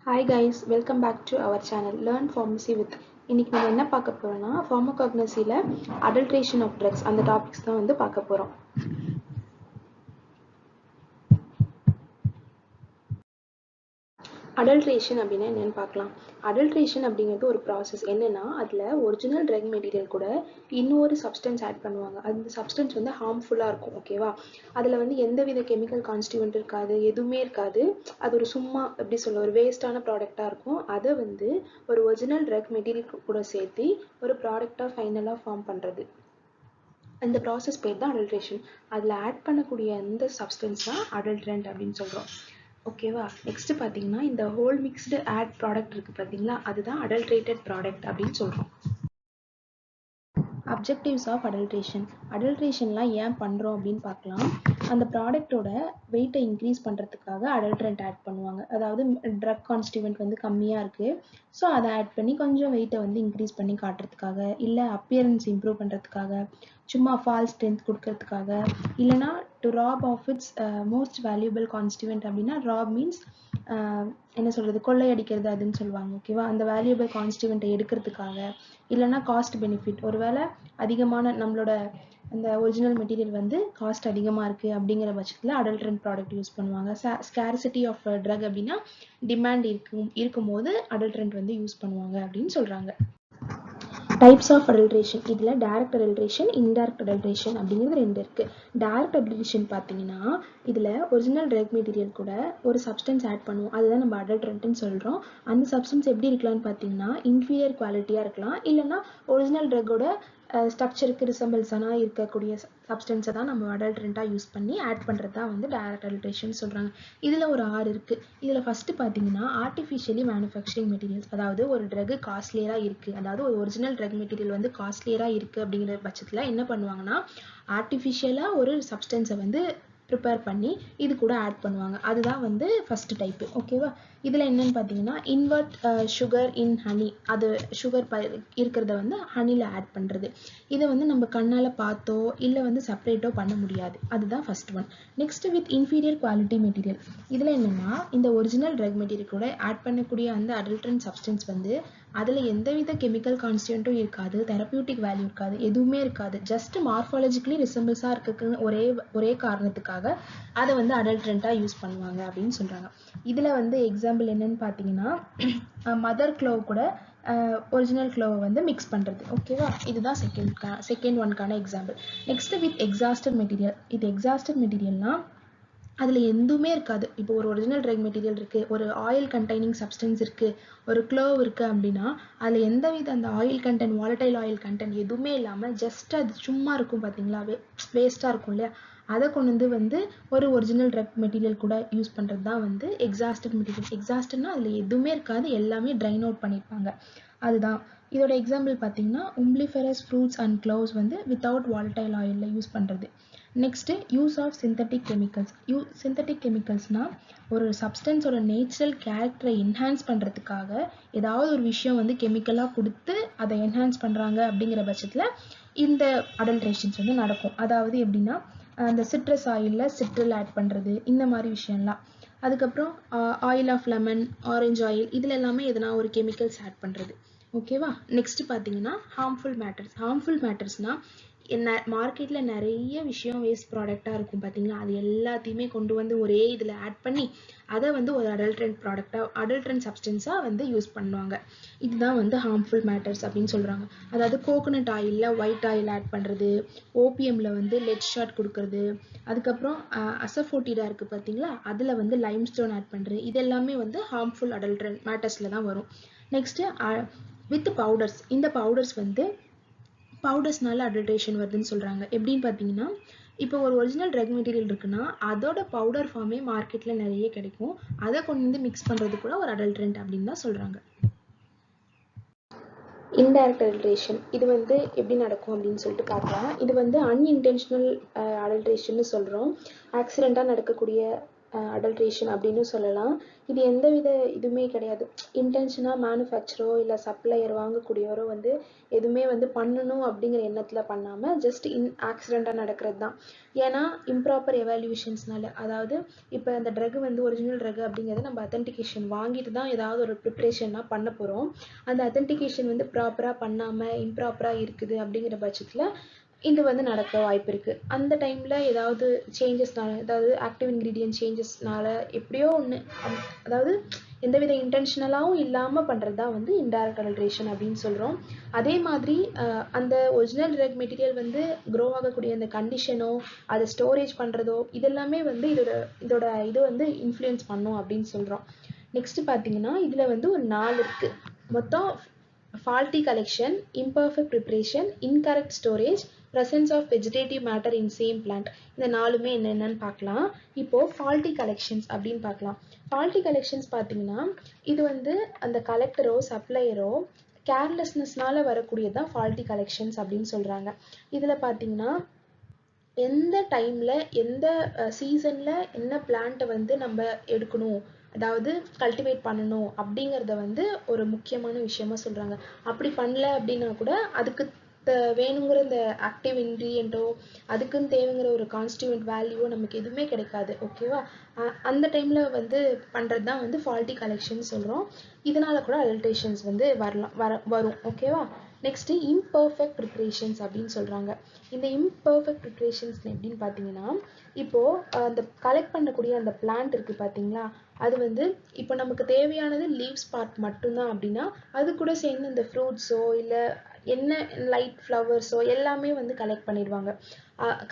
Hi guys, welcome back to our channel Learn Pharmacy with. இன்னைக்கு நம்ம என்ன பார்க்க போறோம்னா pharmacognosy-ல adulteration of drugs அந்த டாபிக்ஸ் தான் வந்து பார்க்க போறோம். அடல்ட்ரேஷன் அப்படின்னா என்னன்னு பார்க்கலாம். அடல்ட்ரேஷன் அப்படிங்கிறது ஒரு ப்ராசஸ். என்னன்னா அதில் ஒரிஜினல் ட்ரக் மெட்டீரியல் கூட இன்னொரு சப்ஸ்டன்ஸ் ஆட் பண்ணுவாங்க. அந்த சப்ஸ்டன்ஸ் வந்து ஹார்ம்ஃபுல்லாக இருக்கும். ஓகேவா? அதில் வந்து எந்தவித கெமிக்கல் கான்ஸ்டியூவன்ட் இருக்காது, எதுவுமே இருக்காது. அது ஒரு சும்மா எப்படி சொல்ல ஒரு வேஸ்டான ப்ராடக்டாக இருக்கும். அதை வந்து ஒரு ஒரிஜினல் ட்ரக் மெட்டீரியல் கூட சேர்த்து ஒரு ப்ராடக்டாக ஃபைனலாக ஃபார்ம் பண்ணுறது. அந்த ப்ராசஸ் பேர் தான் அடல்ட்ரேஷன். அதில் ஆட் பண்ணக்கூடிய அந்த சப்ஸ்டன்ஸ் தான் அடல்ட்ரண்ட் அப்படின்னு சொல்கிறோம். ஓகேவா? நெக்ஸ்ட் பார்த்தீங்கன்னா இந்த ஹோல் மிக்ஸ்டு ஆட் ப்ராடக்ட் இருக்குது பார்த்தீங்களா, அதுதான் அடல்ட்ரேட்டட் ப்ராடக்ட் அப்படின்னு சொல்கிறோம். Objectives of adulteration. அடல்ட்ரேஷன்லாம் ஏன் பண்ணுறோம் அப்படின்னு பார்க்கலாம். அந்த ப்ராடக்டோட வெயிட்டை இன்க்ரீஸ் பண்ணுறதுக்காக அடல்ட்ரண்ட் ஆட் பண்ணுவாங்க. அதாவது ட்ரக் கான்ஸ்டியூவன்ட் வந்து கம்மியாக இருக்குது, ஸோ அதை ஆட் பண்ணி கொஞ்சம் வெயிட்டை வந்து இன்க்ரீஸ் பண்ணி காட்டுறதுக்காக, இல்லை அப்பியரன்ஸ் இம்ப்ரூவ் பண்ணுறதுக்காக, சும்மா ஃபால்ஸ் ஸ்ட்ரென்த் கொடுக்கறதுக்காக, இல்லைனா to rob of its most valuable constituent. அப்படின்னா ராப் மீன்ஸ் என்ன சொல்கிறது, கொள்ளையடிக்கிறது அதுன்னு சொல்லுவாங்க. ஓகேவா? அந்த வேல்யூபிள் கான்ஸ்டியூவன்ட்டை எடுக்கிறதுக்காக, இல்லைனா காஸ்ட் பெனிஃபிட், ஒருவேளை அதிகமான நம்மளோட அந்த ஒரிஜினல் மெட்டீரியல் வந்து காஸ்ட் அதிகமாக இருக்குது அப்படிங்கிற பட்சத்தில் அடல்ட்ரண்ட் ப்ராடக்ட் யூஸ் பண்ணுவாங்க. ஸ்கேர்சிட்டி ஆஃப் ட்ரக் அப்படின்னா டிமாண்ட் இருக்கும்போது அடல்ட்ரண்ட் வந்து யூஸ் பண்ணுவாங்க அப்படின்னு சொல்கிறாங்க. Types of adulteration. இதில் டைரக்ட் அடல்ட்ரேஷன், இன்டைரக்ட் அடல்ட்ரேஷன் அப்படிங்கிறது ரெண்டு இருக்குது. டைரக்ட் அடல்ட்ரேஷன் பார்த்தீங்கன்னா இதில் ஒரிஜினல் ட்ரக் மெட்டீரியல் கூட ஒரு சப்ஸ்டன்ஸ் ஆட் பண்ணுவோம், அதுதான் நம்ம அடல்ட்ரண்ட்னு சொல்கிறோம். அந்த சப்ஸ்டன்ஸ் எப்படி இருக்கலாம்னு பார்த்தீங்கன்னா இன்ஃபீரியர் குவாலிட்டியாக இருக்கலாம், இல்லைனா ஒரிஜினல் ட்ரக்கோட ஸ்ட்ரக்சருக்கு ரிசம்பிள்ஸாக இருக்கக்கூடிய சப்ஸ்டன்ஸை தான் நம்ம அடல்ட்ரண்ட்டாக யூஸ் பண்ணி ஆட் பண்ணுறது தான் வந்து டைரக்ட் அடல்ட்ரேஷன் சொல்கிறாங்க. இதில் ஒரு 6 இருக்குது. இதில் ஃபஸ்ட்டு பார்த்தீங்கன்னா ஆர்டிஃபிஷியலி மேனுஃபேக்சரிங் மெட்டீரியல்ஸ். அதாவது ஒரு ட்ரக் காஸ்ட்லியராக இருக்குது, அதாவது ஒரு ஒரிஜினல் ட்ரக் மெட்டீரியல் வந்து காஸ்ட்லியராக இருக்குது அப்படிங்கிற பட்சத்தில் என்ன பண்ணுவாங்கன்னா ஆர்டிஃபிஷியலாக ஒரு சப்ஸ்டன்ஸை வந்து ப்ரிப்பேர் பண்ணி இது கூட ஆட் பண்ணுவாங்க. அதுதான் வந்து ஃபஸ்ட்டு டைப்பு. ஓகேவா? இதில் என்னென்னு பார்த்தீங்கன்னா இன்வெர்ட் சுகர் இன் ஹனி, அது சுகர் இருக்கிறத வந்து ஹனியில் ஆட் பண்ணுறது. இதை வந்து நம்ம கண்ணால் பார்த்தோ இல்லை வந்து செப்பரேட்டோ பண்ண முடியாது. அதுதான் first one. Next with inferior quality material. இதில் என்னென்னா இந்த ஒரிஜினல் ட்ரக் மெட்டீரியல் கூட ஆட் பண்ணக்கூடிய அந்த அடல்ட்ரண்ட் சப்ஸ்டன்ஸ் வந்து அதில் எந்தவித கெமிக்கல் கான்ஸ்டியூவன்ட்டும் இருக்காது, தெரப்பியூட்டிக் வேல்யூ இருக்காது, எதுவுமே இருக்காது. ஜஸ்ட் மார்ஃபாலஜிக்கலி ரிசம்பிள்ஸாக இருக்குன்னு ஒரே காரணத்துக்காக அதை வந்து அடல்ட்ரண்ட்டாக யூஸ் பண்ணுவாங்க அப்படின்னு சொல்கிறாங்க. இதில் வந்து எக்ஸாம்பிள் என்னன்னு பார்த்தீங்கன்னா மதர் க்ளோவ் கூட ஒரிஜினல் க்ளோவை வந்து மிக்ஸ் பண்ணுறது. ஓகேவா? இதுதான் செகண்ட் ஒன்க்கான example. Next with exhausted material. இது எக்ஸாஸ்டட் மெட்டீரியல்னால் அதில் எதுவுமே இருக்காது. இப்போ ஒரு ஒரிஜினல் ட்ரக் மெட்டீரியல் இருக்குது, ஒரு ஆயில் கண்டெய்னிங் சப்ஸ்டன்ஸ் இருக்குது, ஒரு க்ளோவ் இருக்குது அப்படின்னா அதில் எந்தவித அந்த oil content, volatile oil content எதுவுமே இல்லாமல் ஜஸ்ட் அது சும்மா இருக்கும் பார்த்தீங்களா, வேஸ்ட்டாக இருக்கும் இல்லையா, அதை கொண்டு வந்து ஒரு ஒரிஜினல் ட்ரக் மெட்டீரியல் கூட யூஸ் பண்ணுறது தான் வந்து எக்ஸாஸ்டட் மெட்டீரியல். எக்ஸாஸ்டட்னா அதில் எதுவுமே இருக்காது, எல்லாமே ட்ரைன் அவுட் பண்ணியிருப்பாங்க. அதுதான் இதோட எக்ஸாம்பிள் பார்த்தீங்கன்னா உம்ப்ளிஃபெரஸ் ஃப்ரூட்ஸ் அண்ட் க்ளோவ்ஸ் வந்து வித்தவுட் வாலடைல் ஆயிலில் யூஸ் பண்ணுறது. Next use of synthetic chemicals. Synthetic கெமிக்கல்ஸ்னால் ஒரு சப்ஸ்டன்ஸோட நேச்சுரல் கேரக்டரை என்ஹான்ஸ் பண்ணுறதுக்காக ஏதாவது ஒரு விஷயம் வந்து கெமிக்கலாக கொடுத்து அதை என்ஹான்ஸ் பண்ணுறாங்க அப்படிங்கிற பட்சத்தில் இந்த அடல்ட்ரேஷன்ஸ் வந்து நடக்கும். அதாவது எப்படின்னா அந்த சிட்ரஸ் ஆயிலில் சிட்ரல் ஆட் பண்ணுறது, இந்த மாதிரி விஷயம்லாம். அதுக்கப்புறம் oil of lemon, orange oil, இதில் எல்லாமே எதனா ஒரு கெமிக்கல்ஸ் ஆட் பண்ணுறது. ஓகேவா? நெக்ஸ்ட் பார்த்தீங்கன்னா ஹார்ம்ஃபுல் மேட்டர்ஸ். ஹார்ம்ஃபுல் மேட்டர்ஸ்னால் என்ன, மார்க்கெட்டில் நிறைய விஷயம் வேஸ்ட் ப்ராடக்டாக இருக்கும் பார்த்தீங்களா, அது எல்லாத்தையுமே கொண்டு வந்து ஒரே இதில் ஆட் பண்ணி அதை வந்து ஒரு அடல்ட்ரண்ட் ப்ராடக்டாக, அடல்ட்ரண்ட் சப்ஸ்டன்ஸாக வந்து யூஸ் பண்ணுவாங்க. இதுதான் வந்து ஹார்ம்ஃபுல் மேட்டர்ஸ் அப்படின்னு சொல்கிறாங்க. அதாவது கோகோனட் ஆயிலில் ஒயிட் ஆயில் ஆட் பண்ணுறது, ஓபிஎம்மில் வந்து லெட் ஷாட் கொடுக்கறது, அதுக்கப்புறம் அசஃபோட்டிடா இருக்குது பார்த்தீங்களா, அதில் வந்து லைம்ஸ்டோன் ஆட் பண்ணுறது, இது எல்லாமே வந்து ஹார்ம்ஃபுல் அடல்ட்ரண்ட் மேட்டர்ஸில் தான் வரும். Next with powders. இந்த பவுடர்ஸ் வந்து பவுடர்ஸ்னால அடல்ட்ரேஷன் வருதுன்னு சொல்கிறாங்க. எப்படின்னு பார்த்தீங்கன்னா இப்போ ஒரு ஒரிஜினல் ட்ரக் மெட்டீரியல் இருக்குன்னா அதோட பவுடர் ஃபார்மே மார்க்கெட்டில் நிறைய கிடைக்கும், அதை கொண்டு வந்து மிக்ஸ் பண்ணுறது கூட ஒரு அடல்ட்ரண்ட் அப்படின்னு தான் சொல்கிறாங்க. Indirect adulteration. இது வந்து எப்படி நடக்கும் அப்படின்னு சொல்லிட்டு பார்க்கலாம். இது வந்து அன்இன்டென்ஷனல் அடல்ட்ரேஷன்னு சொல்கிறோம். ஆக்சிடெண்ட்டாக நடக்கக்கூடிய அடல்ட்ரேஷன் அப்படின்னு சொல்லலாம். இது எந்தவித இதுவுமே கிடையாது. இன்டென்ஷனாக மேனுஃபேக்சரோ இல்லை சப்ளையர் வாங்கக்கூடியவரோ வந்து எதுவுமே வந்து பண்ணணும் அப்படிங்கிற எண்ணத்தில் பண்ணாமல் ஜஸ்ட் ஆக்சிடெண்ட்டாக நடக்கிறது தான். ஏன்னா இம்ப்ராப்பர் எவாலுவேஷன்ஸ்னால, அதாவது இப்போ அந்த ட்ரக் வந்து ஒரிஜினல் ட்ரக் அப்படிங்கிறத நம்ம அத்தன்டிகேஷன் வாங்கிட்டு தான் ஏதாவது ஒரு ப்ரிப்ரேஷனாக பண்ண போகிறோம். அந்த அத்தன்டிகேஷன் வந்து ப்ராப்பராக பண்ணாமல் இம்ப்ராப்பராக இருக்குது அப்படிங்கிற பட்சத்தில் இது வந்து நடக்க வாய்ப்பு இருக்குது. அந்த டைமில் ஏதாவது சேஞ்சஸ்னால, அதாவது ஆக்டிவ் இன்க்ரீடியன்ட் சேஞ்சஸ்னால எப்படியோ ஒன்று, அதாவது எந்தவித இன்டென்ஷனலாகவும் இல்லாமல் பண்ணுறது தான் வந்து இன்டைரக்ட் அடல்ட்ரேஷன் அப்படின்னு சொல்கிறோம். அதே மாதிரி அந்த ஒரிஜினல் ட்ரக் மெட்டீரியல் வந்து க்ரோ ஆகக்கூடிய அந்த கண்டிஷனோ அதை ஸ்டோரேஜ் பண்ணுறதோ இதெல்லாமே வந்து இதோட இது வந்து இன்ஃப்ளூயன்ஸ் பண்ணும் அப்படின்னு சொல்கிறோம். நெக்ஸ்ட்டு பார்த்தீங்கன்னா இதில் வந்து ஒரு 4 இருக்குது மொத்தம். faulty collection, imperfect preparation, incorrect storage, presence of vegetative matter in same plant. இந்த நாலுமே என்னென்னு பார்க்கலாம். இப்போ faulty collections அப்படின்னு பார்க்கலாம். faulty collections பார்த்தீங்கன்னா இது வந்து அந்த கலெக்டரோ சப்ளையரோ கேர்லெஸ்னஸ்னால வரக்கூடியதான் faulty collections அப்படின்னு சொல்கிறாங்க. இதில் பார்த்தீங்கன்னா எந்த டைமில் எந்த சீசனில் என்ன பிளான்ட்டை வந்து நம்ம எடுக்கணும், அதாவது கல்டிவேட் பண்ணணும் அப்படிங்கிறத வந்து ஒரு முக்கியமான விஷயமா சொல்கிறாங்க. அப்படி பண்ணல அப்படின்னா கூட அதுக்கு வேணுங்கிற இந்த ஆக்டிவ் இன்க்ரீடியண்ட்டோ அதுக்குன்னு தேவைங்கிற ஒரு கான்ஸ்டியூவன்ட் வேல்யூவோ நமக்கு எதுவுமே கிடைக்காது. ஓகேவா? அந்த டைமில் வந்து பண்ணுறது தான் வந்து ஃபால்ட்டி கலெக்ஷன் சொல்கிறோம். இதனால கூட அடல்ட்ரேஷன்ஸ் வந்து வரும். ஓகேவா? நெக்ஸ்ட்டு இம்பர்ஃபெக்ட் ப்ரிப்ரேஷன்ஸ் அப்படின்னு சொல்கிறாங்க. இந்த இம்பர்ஃபெக்ட் ப்ரிப்ரேஷன்ஸ் எப்படின்னு பார்த்தீங்கன்னா, இப்போது அந்த கலெக்ட் பண்ணக்கூடிய அந்த பிளான்ட் இருக்குது பார்த்தீங்களா, அது வந்து இப்போ நமக்கு தேவையானது லீவ்ஸ் பார்ட் மட்டும்தான் அப்படின்னா அது கூட சேர்ந்து இந்த ஃப்ரூட்ஸோ இல்லை என்ன லைட் ஃப்ளவர்ஸோ எல்லாமே வந்து கலெக்ட் பண்ணிடுவாங்க.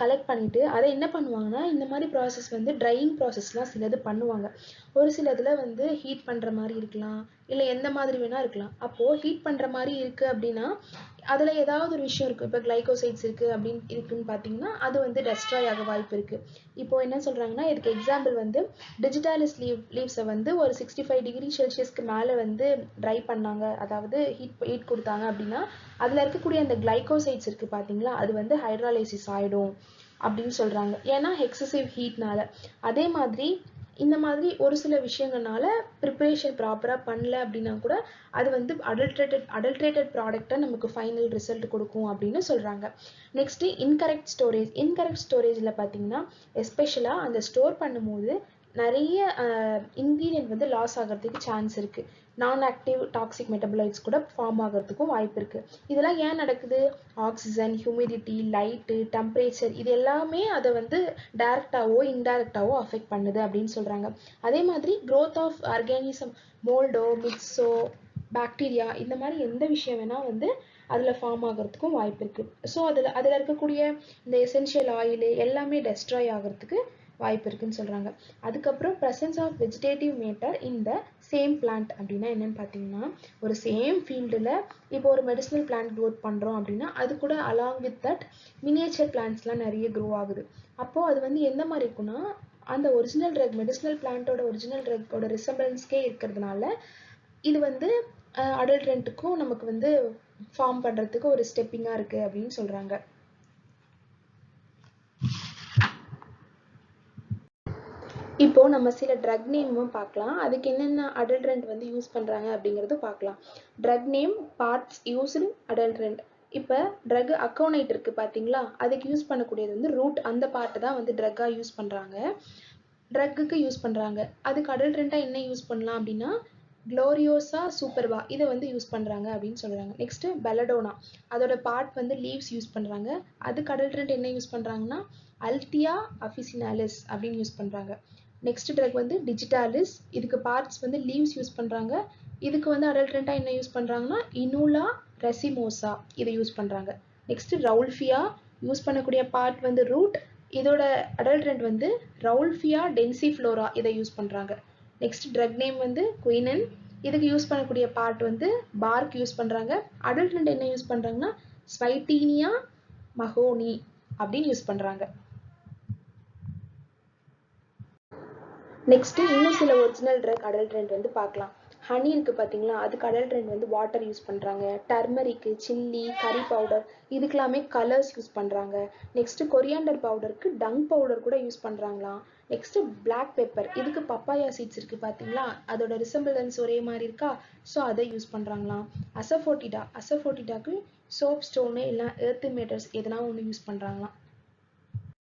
கலெக்ட் பண்ணிவிட்டு அதை என்ன பண்ணுவாங்கன்னா இந்த மாதிரி ப்ராசஸ் வந்து ட்ரையிங் ப்ராசஸ்லாம் சிலது பண்ணுவாங்க. ஒரு சிலதில் வந்து ஹீட் பண்ணுற மாதிரி இருக்கலாம், இல்லை எந்த மாதிரி வேணால் இருக்கலாம். அப்போது ஹீட் பண்ணுற மாதிரி இருக்குது அப்படின்னா அதில் ஏதாவது ஒரு விஷயம் இருக்குது. இப்போ கிளைகோசைட்ஸ் இருக்குது இருக்குன்னு பார்த்தீங்கன்னா அது வந்து டெஸ்ட்ராய் ஆக வாய்ப்பு இருக்குது. இப்போது என்ன சொல்கிறாங்கன்னா இதுக்கு எக்ஸாம்பிள் வந்து டிஜிட்டாலிஸ் லீவ்ஸை வந்து ஒரு 65 டிகிரி செல்சியஸ்க்கு மேலே வந்து ட்ரை பண்ணாங்க, அதாவது ஹீட் கொடுத்தாங்க அப்படின்னா அதில் இருக்கக்கூடிய அந்த கிளைகோசைட்ஸ் இருக்குது பார்த்தீங்களா, அது வந்து ஹைட்ராலைசிஸ் ஆகிடும் அப்படின்னு சொல்கிறாங்க. ஏன்னா எக்ஸசிவ் ஹீட்னால. அதே மாதிரி இந்த மாதிரி ஒரு சில விஷயங்கள்னால ப்ரிப்ரேஷன் ப்ராப்பராக பண்ணல அப்படின்னா கூட அது வந்து அடல்ட்ரேட்டட் ப்ராடக்டை நமக்கு ஃபைனல் ரிசல்ட் கொடுக்கும் அப்படின்னு சொல்கிறாங்க. நெக்ஸ்ட்டு இன்கரெக்ட் ஸ்டோரேஜில் பார்த்தீங்கன்னா எஸ்பெஷலாக அந்த ஸ்டோர் பண்ணும்போது நிறைய இன்க்ரீடியன்ட் வந்து லாஸ் ஆகிறதுக்கு சான்ஸ் இருக்குது. நான் ஆக்டிவ் டாக்ஸிக் மெட்டபலைட்ஸ் கூட ஃபார்ம் ஆகிறதுக்கும் வாய்ப்பு இருக்குது. இதெல்லாம் ஏன் நடக்குது? ஆக்சிஜன், ஹியூமிடிட்டி, லைட்டு, டெம்பரேச்சர் இது எல்லாமே அதை வந்து டைரக்டாவோ இன்டைரக்டாவோ அஃபெக்ட் பண்ணுது அப்படின்னு சொல்கிறாங்க. அதே மாதிரி growth of organism, Moldo, மிக்ஸோ, bacteria இந்த மாதிரி எந்த விஷயம் வேணால் வந்து அதில் ஃபார்ம் ஆகிறதுக்கும் வாய்ப்பு இருக்குது. ஸோ அதில் இருக்கக்கூடிய இந்த எசென்ஷியல் ஆயில் எல்லாமே டெஸ்ட்ராய் ஆகிறதுக்கு வாய்ப்பு இருக்குன்னு சொல்கிறாங்க. அதுக்கப்புறம் ப்ரெசன்ஸ் ஆஃப் வெஜிடேட்டிவ் மேட்டர் இந்த சேம் பிளான்ட் அப்படின்னா என்னென்னு பார்த்தீங்கன்னா, ஒரு சேம் ஃபீல்டில் இப்போ ஒரு மெடிசினல் பிளான்ட் க்ரோத் பண்ணுறோம் அப்படின்னா அது கூட அலாங் வித் தட் மினியேச்சர் பிளான்ட்ஸ்லாம் நிறைய க்ரோ ஆகுது. அப்போது அது வந்து எந்த மாதிரி இருக்குன்னா அந்த ஒரிஜினல் ட்ரக் மெடிசினல் பிளான்ட்டோட ஒரிஜினல் ட்ரக்கோட ரிசம்பிளன்ஸ்க்கே இருக்கிறதுனால இது வந்து அடல்ட்ரண்ட்டுக்கும் நமக்கு வந்து ஃபார்ம் பண்ணுறதுக்கு ஒரு ஸ்டெப்பிங்காக இருக்குது அப்படின்னு சொல்கிறாங்க. இப்போ நம்ம சில ட்ரக் நேமும் பார்க்கலாம். அதுக்கு என்னென்ன அடல்ட்ரண்ட் வந்து யூஸ் பண்ணுறாங்க அப்படிங்கிறது பார்க்கலாம். Drug name, parts used, adulterant. இப்போ ட்ரக் அக்கௌனைட் இருக்குது பார்த்தீங்களா, அதுக்கு யூஸ் பண்ணக்கூடியது வந்து ரூட், அந்த பார்ட்டு தான் வந்து ட்ரக்காக யூஸ் பண்ணுறாங்க, ட்ரக்குக்கு யூஸ் பண்ணுறாங்க. அதுக்கு அடல்ட்ரண்ட்டாக என்ன யூஸ் பண்ணலாம் அப்படின்னா க்ளோரியோசா சூப்பர்பா இதை வந்து யூஸ் பண்ணுறாங்க அப்படின்னு சொல்கிறாங்க. நெக்ஸ்ட்டு பெலடோனா, அதோட பார்ட் வந்து லீவ்ஸ் யூஸ் பண்ணுறாங்க. அதுக்கு அடல்ட்ரண்ட் என்ன யூஸ் பண்ணுறாங்கன்னா அல்டியா அஃபிசினாலிஸ் அப்படின்னு யூஸ் பண்ணுறாங்க. நெக்ஸ்ட் ட்ரக் வந்து டிஜிட்டாலிஸ், இதுக்கு பார்ட்ஸ் வந்து லீவ்ஸ் யூஸ் பண்ணுறாங்க. இதுக்கு வந்து அடல்ட்ரண்ட்டாக என்ன யூஸ் பண்ணுறாங்கன்னா இனூலா ரெசிமோசா இதை யூஸ் பண்ணுறாங்க. நெக்ஸ்ட் ரவுல்ஃபியா, யூஸ் பண்ணக்கூடிய பார்ட் வந்து ரூட், இதோட அடல்ட்ரண்ட் வந்து ரவுல்ஃபியா டென்சிஃப்ளோரா இதை யூஸ் பண்ணுறாங்க. நெக்ஸ்ட் ட்ரக் நேம் வந்து குயினன், இதுக்கு யூஸ் பண்ணக்கூடிய பார்ட் வந்து பார்க் யூஸ் பண்ணுறாங்க. அடல்ட்ரண்ட் என்ன யூஸ் பண்ணுறாங்கன்னா ஸ்வைட்டீனியா மஹோனி அப்படின்னு யூஸ் பண்ணுறாங்க. நெக்ஸ்ட்டு இன்னும் சில ஒரிஜினல் ட்ரக் அடல்ட்ரண்ட் வந்து பார்க்கலாம். ஹனி இருக்குது பார்த்தீங்களா, அதுக்கு அடல்ட்ரண்ட் வந்து வாட்டர் யூஸ் பண்ணுறாங்க. டர்மரிக்கு, சில்லி, கறி பவுடர் இதுக்கெல்லாமே கலர்ஸ் யூஸ் பண்ணுறாங்க. நெக்ஸ்ட்டு கொரியாண்டர் பவுடருக்கு டங் பவுடர் கூட யூஸ் பண்ணுறாங்களாம். நெக்ஸ்ட்டு பிளாக் பெப்பர், இதுக்கு பப்பாயா சீட்ஸ் இருக்குது பார்த்தீங்களா, அதோட ரிசம்பிளன்ஸ் ஒரே மாதிரி இருக்கா, ஸோ அதை யூஸ் பண்ணுறாங்களாம். அசஃபோட்டிடாக்கு சோப் ஸ்டோனு இல்லை எர்த்து மேட்டர்ஸ் எதனா ஒன்று யூஸ் பண்ணுறாங்களாம்.